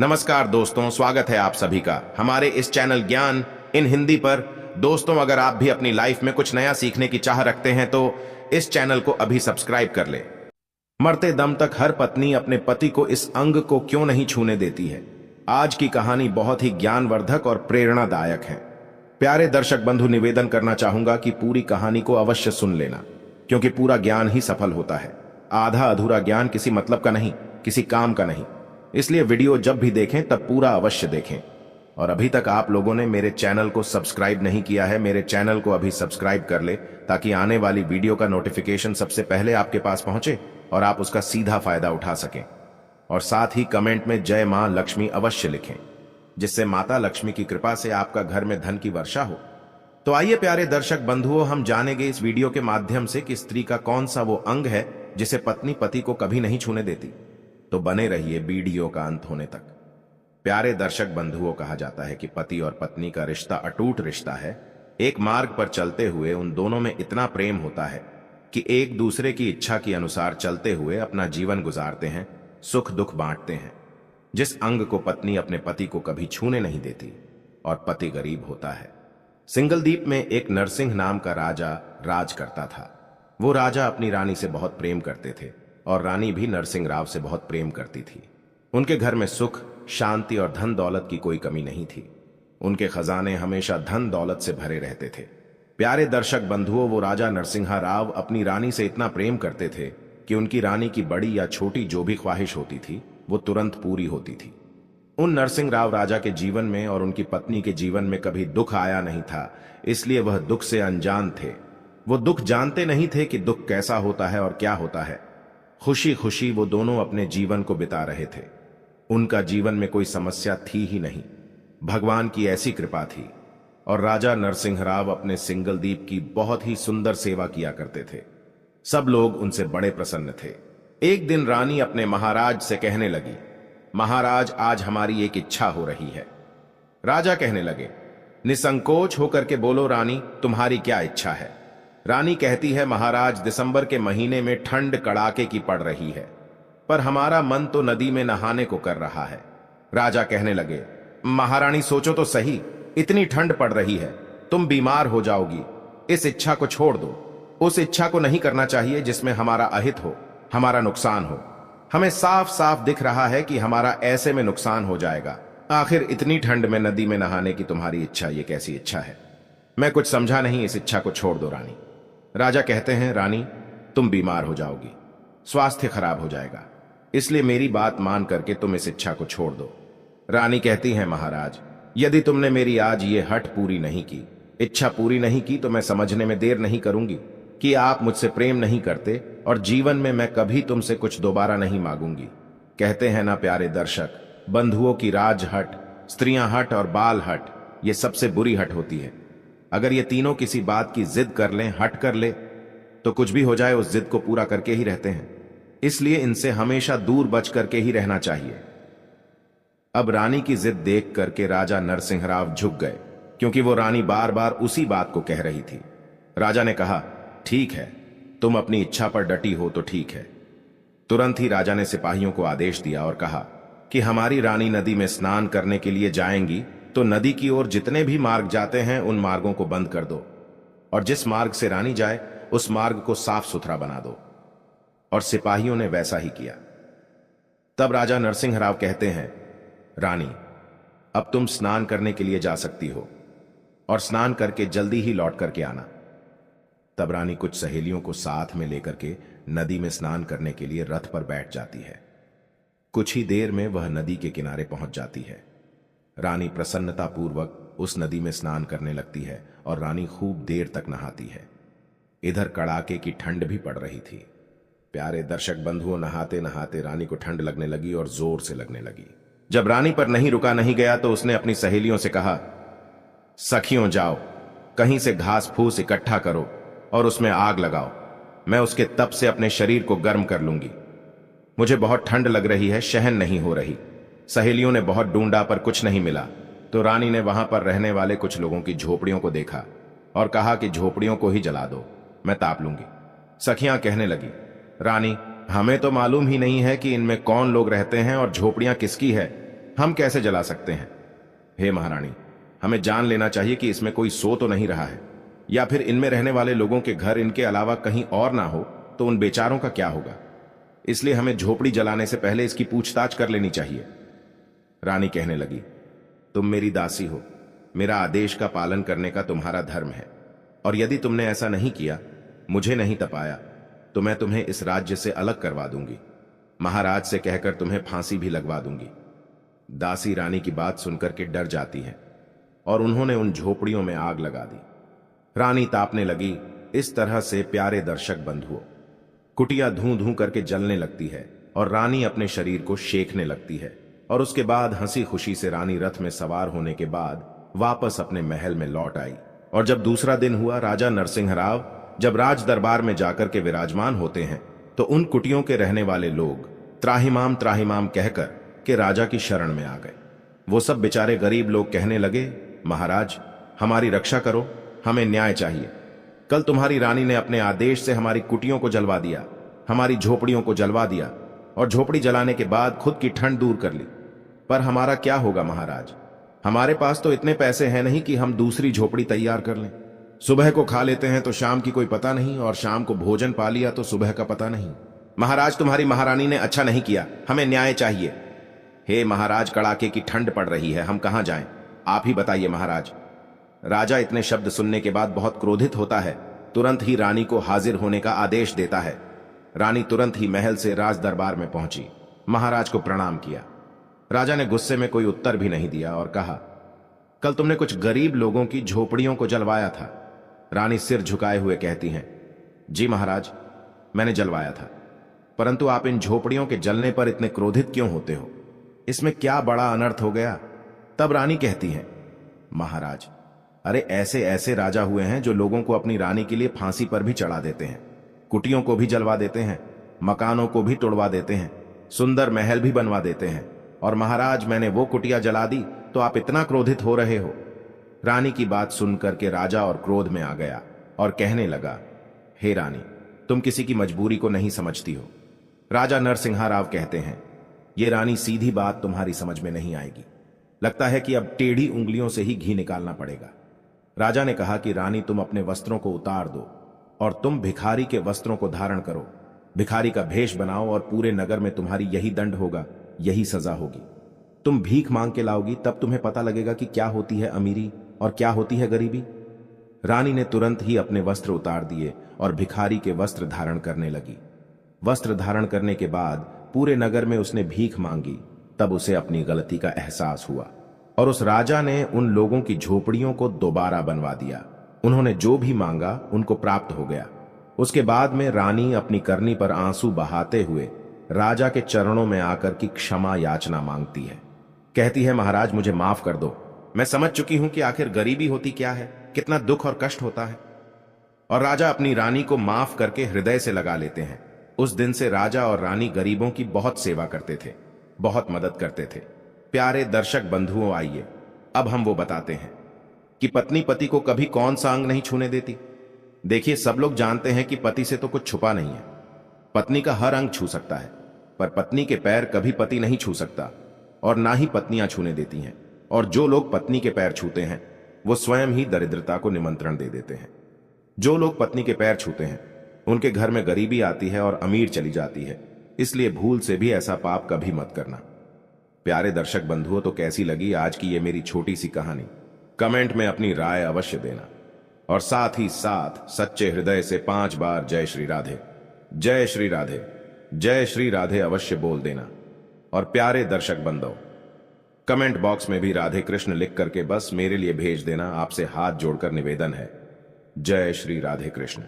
नमस्कार दोस्तों, स्वागत है आप सभी का हमारे इस चैनल ज्ञान इन हिंदी पर। दोस्तों, अगर आप भी अपनी लाइफ में कुछ नया सीखने की चाह रखते हैं तो इस चैनल को अभी सब्सक्राइब कर ले। मरते दम तक हर पत्नी अपने पति को इस अंग को क्यों नहीं छूने देती है। आज की कहानी बहुत ही ज्ञानवर्धक और प्रेरणादायक है। प्यारे दर्शक बंधु, निवेदन करना चाहूंगा कि पूरी कहानी को अवश्य सुन लेना, क्योंकि पूरा ज्ञान ही सफल होता है। आधा अधूरा ज्ञान किसी मतलब का नहीं, किसी काम का नहीं। इसलिए वीडियो जब भी देखें तब पूरा अवश्य देखें। और अभी तक आप लोगों ने मेरे चैनल को सब्सक्राइब नहीं किया है, मेरे चैनल को अभी सब्सक्राइब कर ले, ताकि आने वाली वीडियो का नोटिफिकेशन सबसे पहले आपके पास पहुंचे और आप उसका सीधा फायदा उठा सकें। और साथ ही कमेंट में जय मां लक्ष्मी अवश्य लिखें, जिससे माता लक्ष्मी की कृपा से आपका घर में धन की वर्षा हो। तो आइए प्यारे दर्शक बंधुओं, हम जानेंगे इस वीडियो के माध्यम से कि स्त्री का कौन सा वो अंग है जिसे पत्नी पति को कभी नहीं छूने देती। तो बने रहिए वीडियो का अंत होने तक। प्यारे दर्शक बंधुओं, कहा जाता है कि पति और पत्नी का रिश्ता अटूट रिश्ता है। एक मार्ग पर चलते हुए उन दोनों में इतना प्रेम होता है कि एक दूसरे की इच्छा के अनुसार चलते हुए अपना जीवन गुजारते हैं, सुख दुख बांटते हैं। जिस अंग को पत्नी अपने पति को कभी छूने नहीं देती और पति गरीब होता है। सिंगलदीप में एक नरसिंह नाम का राजा राज करता था। वो राजा अपनी रानी से बहुत प्रेम करते थे और रानी भी नरसिंह राव से बहुत प्रेम करती थी। उनके घर में सुख, शांति और धन दौलत की कोई कमी नहीं थी। उनके खजाने हमेशा धन दौलत से भरे रहते थे। प्यारे दर्शक बंधुओं, वो राजा नरसिंह राव अपनी रानी से इतना प्रेम करते थे कि उनकी रानी की बड़ी या छोटी जो भी ख्वाहिश होती थी वो तुरंत पूरी होती थी। उन नरसिंह राव राजा के जीवन में और उनकी पत्नी के जीवन में कभी दुख आया नहीं था, इसलिए वह दुख से अनजान थे। वो दुख जानते नहीं थे कि दुख कैसा होता है और क्या होता है। खुशी खुशी वो दोनों अपने जीवन को बिता रहे थे। उनका जीवन में कोई समस्या थी ही नहीं। भगवान की ऐसी कृपा थी। और राजा नरसिंह राव अपने सिंगलदीप की बहुत ही सुंदर सेवा किया करते थे। सब लोग उनसे बड़े प्रसन्न थे। एक दिन रानी अपने महाराज से कहने लगी, महाराज, आज हमारी एक इच्छा हो रही है। राजा कहने लगे, निसंकोच होकर के बोलो रानी, तुम्हारी क्या इच्छा है। रानी कहती है, महाराज, दिसंबर के महीने में ठंड कड़ाके की पड़ रही है, पर हमारा मन तो नदी में नहाने को कर रहा है। राजा कहने लगे, महारानी सोचो तो सही, इतनी ठंड पड़ रही है, तुम बीमार हो जाओगी। इस इच्छा को छोड़ दो। उस इच्छा को नहीं करना चाहिए जिसमें हमारा अहित हो, हमारा नुकसान हो। हमें साफ साफ दिख रहा है कि हमारा ऐसे में नुकसान हो जाएगा। आखिर इतनी ठंड में नदी में नहाने की तुम्हारी इच्छा, ये कैसी इच्छा है? मैं कुछ समझा नहीं, इस इच्छा को छोड़ दो रानी। राजा कहते हैं, रानी, तुम बीमार हो जाओगी, स्वास्थ्य खराब हो जाएगा, इसलिए मेरी बात मान करके तुम इस इच्छा को छोड़ दो। रानी कहती हैं, महाराज, यदि तुमने मेरी आज ये हठ पूरी नहीं की, इच्छा पूरी नहीं की, तो मैं समझने में देर नहीं करूंगी कि आप मुझसे प्रेम नहीं करते और जीवन में मैं कभी तुमसे कुछ दोबारा नहीं मांगूंगी। कहते हैं ना प्यारे दर्शक बंधुओं की राज हट, स्त्रियां हट और बाल हट, ये सबसे बुरी हट होती है। अगर ये तीनों किसी बात की जिद कर लें, हट कर ले, तो कुछ भी हो जाए उस जिद को पूरा करके ही रहते हैं। इसलिए इनसे हमेशा दूर बच करके ही रहना चाहिए। अब रानी की जिद देख करके राजा नरसिंह राव झुक गए, क्योंकि वो रानी बार बार उसी बात को कह रही थी। राजा ने कहा, ठीक है, तुम अपनी इच्छा पर डटी हो तो ठीक है। तुरंत ही राजा ने सिपाहियों को आदेश दिया और कहा कि हमारी रानी नदी में स्नान करने के लिए जाएंगी तो नदी की ओर जितने भी मार्ग जाते हैं उन मार्गों को बंद कर दो, और जिस मार्ग से रानी जाए उस मार्ग को साफ सुथरा बना दो। और सिपाहियों ने वैसा ही किया। तब राजा नरसिंह राव कहते हैं, रानी, अब तुम स्नान करने के लिए जा सकती हो और स्नान करके जल्दी ही लौट करके आना। तब रानी कुछ सहेलियों को साथ में लेकर के नदी में स्नान करने के लिए रथ पर बैठ जाती है। कुछ ही देर में वह नदी के किनारे पहुंच जाती है। रानी प्रसन्नतापूर्वक उस नदी में स्नान करने लगती है और रानी खूब देर तक नहाती है। इधर कड़ाके की ठंड भी पड़ रही थी। प्यारे दर्शक बंधुओं, नहाते नहाते रानी को ठंड लगने लगी और जोर से लगने लगी। जब रानी पर नहीं रुका नहीं गया तो उसने अपनी सहेलियों से कहा, सखियों, जाओ कहीं से घास फूस इकट्ठा करो और उसमें आग लगाओ। मैं उसके तप से अपने शरीर को गर्म कर लूंगी। मुझे बहुत ठंड लग रही है, सहन नहीं हो रही। सहेलियों ने बहुत ढूंढा पर कुछ नहीं मिला, तो रानी ने वहां पर रहने वाले कुछ लोगों की झोपड़ियों को देखा और कहा कि झोपड़ियों को ही जला दो, मैं ताप लूंगी। सखियां कहने लगी, रानी, हमें तो मालूम ही नहीं है कि इनमें कौन लोग रहते हैं और झोपड़ियां किसकी है, हम कैसे जला सकते हैं? हे महारानी, हमें जान लेना चाहिए कि इसमें कोई सो तो नहीं रहा है, या फिर इनमें रहने वाले लोगों के घर इनके अलावा कहीं और ना हो तो उन बेचारों का क्या होगा? इसलिए हमें झोपड़ी जलाने से पहले इसकी पूछताछ कर लेनी चाहिए। रानी कहने लगी, तुम मेरी दासी हो, मेरा आदेश का पालन करने का तुम्हारा धर्म है, और यदि तुमने ऐसा नहीं किया, मुझे नहीं तपाया, तो मैं तुम्हें इस राज्य से अलग करवा दूंगी, महाराज से कहकर तुम्हें फांसी भी लगवा दूंगी। दासी रानी की बात सुनकर के डर जाती है और उन्होंने उन झोपड़ियों में आग लगा दी। रानी तापने लगी। इस तरह से प्यारे दर्शक बंधुओं, कुटिया धूं धूं करके जलने लगती है और रानी अपने शरीर को शेखने लगती है, और उसके बाद हंसी खुशी से रानी रथ में सवार होने के बाद वापस अपने महल में लौट आई। और जब दूसरा दिन हुआ, राजा नरसिंह राव जब राज दरबार में जाकर के विराजमान होते हैं तो उन कुटियों के रहने वाले लोग त्राहिमाम त्राहिमाम कहकर के राजा की शरण में आ गए। वो सब बेचारे गरीब लोग कहने लगे, महाराज हमारी रक्षा करो, हमें न्याय चाहिए। कल तुम्हारी रानी ने अपने आदेश से हमारी कुटियों को जलवा दिया, हमारी झोपड़ियों को जलवा दिया, और झोपड़ी जलाने के बाद खुद की ठंड दूर कर ली। पर हमारा क्या होगा महाराज? हमारे पास तो इतने पैसे हैं नहीं कि हम दूसरी झोपड़ी तैयार कर लें। सुबह को खा लेते हैं तो शाम की कोई पता नहीं, और शाम को भोजन पा लिया तो सुबह का पता नहीं। महाराज तुम्हारी महारानी ने अच्छा नहीं किया, हमें न्याय चाहिए। हे महाराज, कड़ाके की ठंड पड़ रही है, हम कहां जाएं? आप ही बताइए महाराज। राजा इतने शब्द सुनने के बाद बहुत क्रोधित होता है, तुरंत ही रानी को हाजिर होने का आदेश देता है। रानी तुरंत ही महल से राज दरबार में पहुंची, महाराज को प्रणाम किया। राजा ने गुस्से में कोई उत्तर भी नहीं दिया और कहा, कल तुमने कुछ गरीब लोगों की झोपड़ियों को जलवाया था। रानी सिर झुकाए हुए कहती हैं, जी महाराज, मैंने जलवाया था, परंतु आप इन झोपड़ियों के जलने पर इतने क्रोधित क्यों होते हो? इसमें क्या बड़ा अनर्थ हो गया? तब रानी कहती हैं, महाराज, अरे ऐसे ऐसे राजा हुए हैं जो लोगों को अपनी रानी के लिए फांसी पर भी चढ़ा देते हैं, कुटियों को भी जलवा देते हैं, मकानों को भी तोड़वा देते हैं, सुंदर महल भी बनवा देते हैं, और महाराज मैंने वो कुटिया जला दी तो आप इतना क्रोधित हो रहे हो? रानी की बात सुनकर के राजा और क्रोध में आ गया और कहने लगा, हे रानी, तुम किसी की मजबूरी को नहीं समझती हो। राजा नरसिंह राव कहते हैं, ये रानी सीधी बात तुम्हारी समझ में नहीं आएगी, लगता है कि अब टेढ़ी उंगलियों से ही घी निकालना पड़ेगा। राजा ने कहा कि रानी तुम अपने वस्त्रों को उतार दो और तुम भिखारी के वस्त्रों को धारण करो, भिखारी का भेष बनाओ, और पूरे नगर में तुम्हारी यही दंड होगा, यही सजा होगी। तुम भीख मांग के लाओगी, तब तुम्हें पता लगेगा कि क्या होती है अमीरी और क्या होती है गरीबी। रानी ने तुरंत ही अपने वस्त्र उतार दिए और भिखारी के वस्त्र धारण करने लगी। वस्त्र धारण करने के बाद पूरे नगर में उसने भीख मांगी। तब उसे अपनी गलती का एहसास हुआ और उस राजा ने उन लोगों की झोपड़ियों को दोबारा बनवा दिया। उन्होंने जो भी मांगा उनको प्राप्त हो गया। उसके बाद में रानी अपनी करनी पर आंसू बहाते हुए राजा के चरणों में आकर की क्षमा याचना मांगती है। कहती है, महाराज मुझे माफ कर दो, मैं समझ चुकी हूं कि आखिर गरीबी होती क्या है, कितना दुख और कष्ट होता है। और राजा अपनी रानी को माफ करके हृदय से लगा लेते हैं। उस दिन से राजा और रानी गरीबों की बहुत सेवा करते थे, बहुत मदद करते थे। प्यारे दर्शक बंधुओं, आइए अब हम वो बताते हैं कि पत्नी पति को कभी कौन सा अंग नहीं छूने देती। देखिए, सब लोग जानते हैं कि पति से तो कुछ छुपा नहीं है, पत्नी का हर अंग छू सकता है, पर पत्नी के पैर कभी पति नहीं छू सकता और ना ही पत्नियां छूने देती हैं। और जो लोग पत्नी के पैर छूते हैं वो स्वयं ही दरिद्रता को निमंत्रण दे देते हैं। जो लोग पत्नी के पैर छूते हैं उनके घर में गरीबी आती है और अमीर चली जाती है। इसलिए भूल से भी ऐसा पाप कभी मत करना। प्यारे दर्शक बंधुओं, तो कैसी लगी आज की ये मेरी छोटी सी कहानी? कमेंट में अपनी राय अवश्य देना, और साथ ही साथ सच्चे हृदय से 5 बार जय श्री राधे, जय श्री राधे, जय श्री राधे अवश्य बोल देना। और प्यारे दर्शक बंधुओं, कमेंट बॉक्स में भी राधे कृष्ण लिख करके बस मेरे लिए भेज देना। आपसे हाथ जोड़कर निवेदन है, जय श्री राधे कृष्ण।